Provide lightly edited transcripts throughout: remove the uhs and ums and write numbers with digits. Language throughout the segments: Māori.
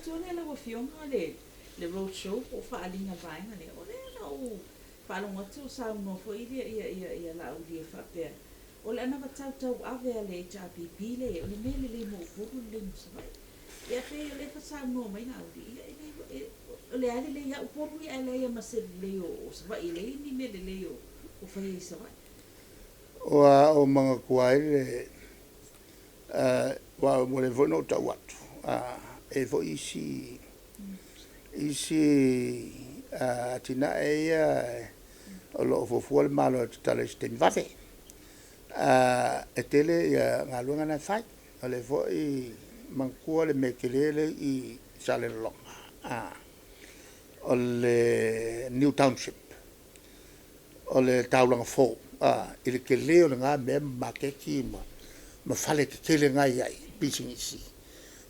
tu le la fionga le road show o fa alinga vainga le o le la o fa longa tu sa no fo ia la o dia fa pe o le ana tau ave le JPP le o le mele le mo puru le Savai'i ia pe le fa sa no mai na o o le ale le ia Upolu ia le ia masel le o Savai'i le ni mele le o fa ia Savai'i o mga kuai le wa mo le vono tau atu e vo isi atina'e o lo fo le malo tale stem vafe e tele ia ngaluanga na fai o le vo I mankua le mekelele I sale longa o le New Township o le taulanga fo I le keleo le ngā mea makeki ma fale ke kele ngai ai pisingisi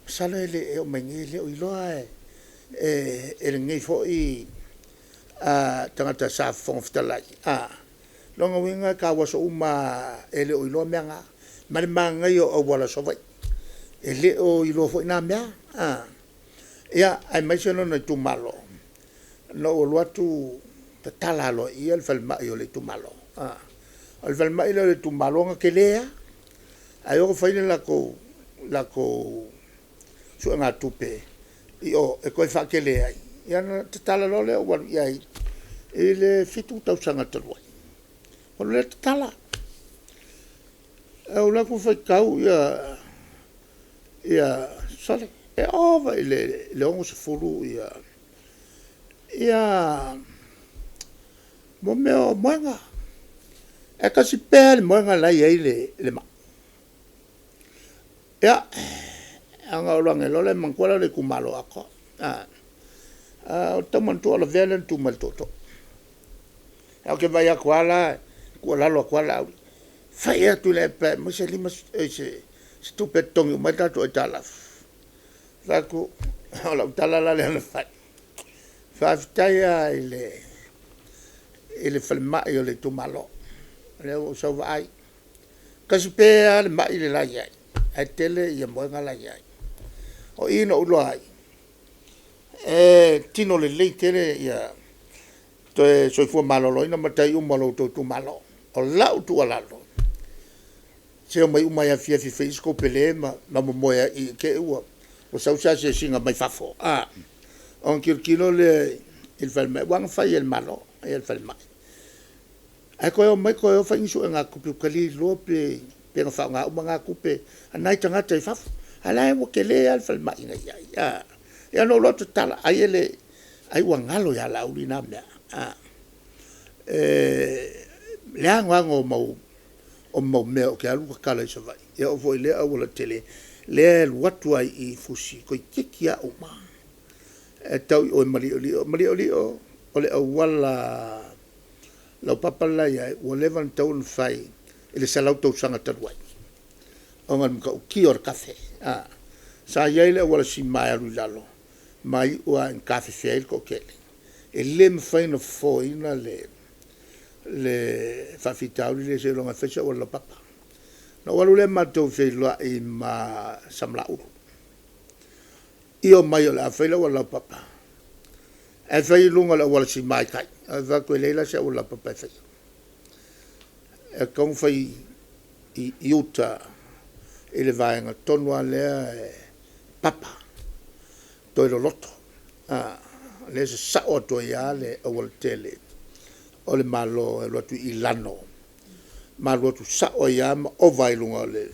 sale le o mengi le o iloa e le ngai fo I tangata sa fonftalai longa winga ka waso uma ele o iloa mea ngā mare mangai o wala Savai'i ele o iloa fo ina mea ia ai mai se no tu malo no o luatu ta talalo ia le falmai o le tu malo al falmai le tu malo nga kelea ai o faile la ko su nga tupe io e ko fa kelea ia na ta talalo le o wa ia ele fitu tau sanga talo o le tala o la ku fa kau ia sale e ova le ongo se fulu ia mo meo moenga e kasi pēle moenga lai ei le ma ia anga olange lole mankuala le kumalo ako o tamantu ala velen tu maltoto au ke vai akuala kuala akuala fai atu le pe mo se lima se stupe tongi mai tatu e talaf Laku, ola utalala le ana fai. Whaafitai ile whalemai o le tumalo. Leo Savai'i. Kasi pēa le mai le lai ai. Ai tele ia moenga lai ai. O ino ulo ai. Tino le lei tele ia toe soifua malolo ina matai umalo to tumalo. O lau tu alalo. Se o mai umai a fiafi feisko pele ma momoia I ke ua. O sausa se singa mai fafo on kirkilo le il falma wang fai el malo el falma ai ko mai ko fa insu nga kupu kali lope pe nga fa nga nga kupe anai tanga te fafo ala mo kele al falma inga ya no lo tala ai ele ai wangalo ya la ulina me le ngo mo me o ke alu kala Savai'i ya o foi le o la tele le watu ai I fusi ko kikia o ma e tau o mali o le wala lo papala ya o levan tau fai ele salau tau sanga tarwai o ngan ka ki or cafe sa ia le wala si mai alu lalo mai o en cafe fail ko kele ele me fai no foina le fa fitau le se longa fecha o la papa no walu le matou feilua I ma samlau io mai la feila wala papa e feilunga la wala si mai kai e va ko leila se wala papa fe e kon fai iuta ele vai nga tonu ale papa to lo loto le se sa o to ya le o tele o le malo lo tu ilano malo tu sa o ya o vai lunga le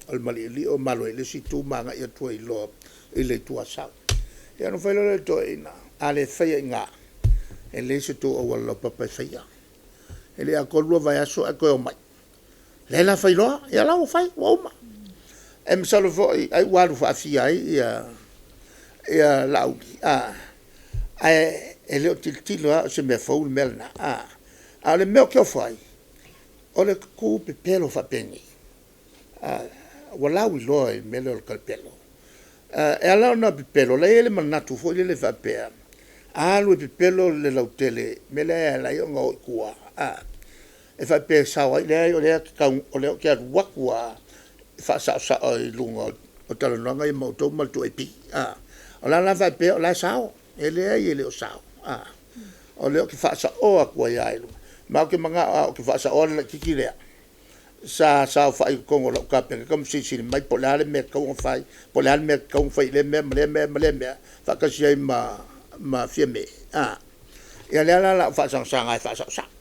al mali o malo le si tu manga ia tu lo ile tu sa ya no fai le to ina ale fai nga ele se tu o wala papa fai ya ele a ko lo vai aso a ko mai le la fai lo ya la o fai o ma em salo vo ai walu fa fia ia lau ele o tiltilo se me fo melna ale me o que fai o le ku pe pelo fa pengi wala wi loi melo o pelo e ala na pe pelo le ele manatu fo le fa pe alu pe pelo le lautele mele ala yo ngo kuwa e fa pe sawa le o le ka o le ke wakua fa sa o lungo o tala nanga I mo to mal to epi o la vai pe o la sao e le ai le o sao o le o ki fa sa o a ko ia ilu ma ke manga o ki fa sa o le ki le sa fa i ko ngolo ka pe kom si mai po la le me ko fai po la me ko fai le me fa ka si ma fie me ia le la fa sang ai fa sa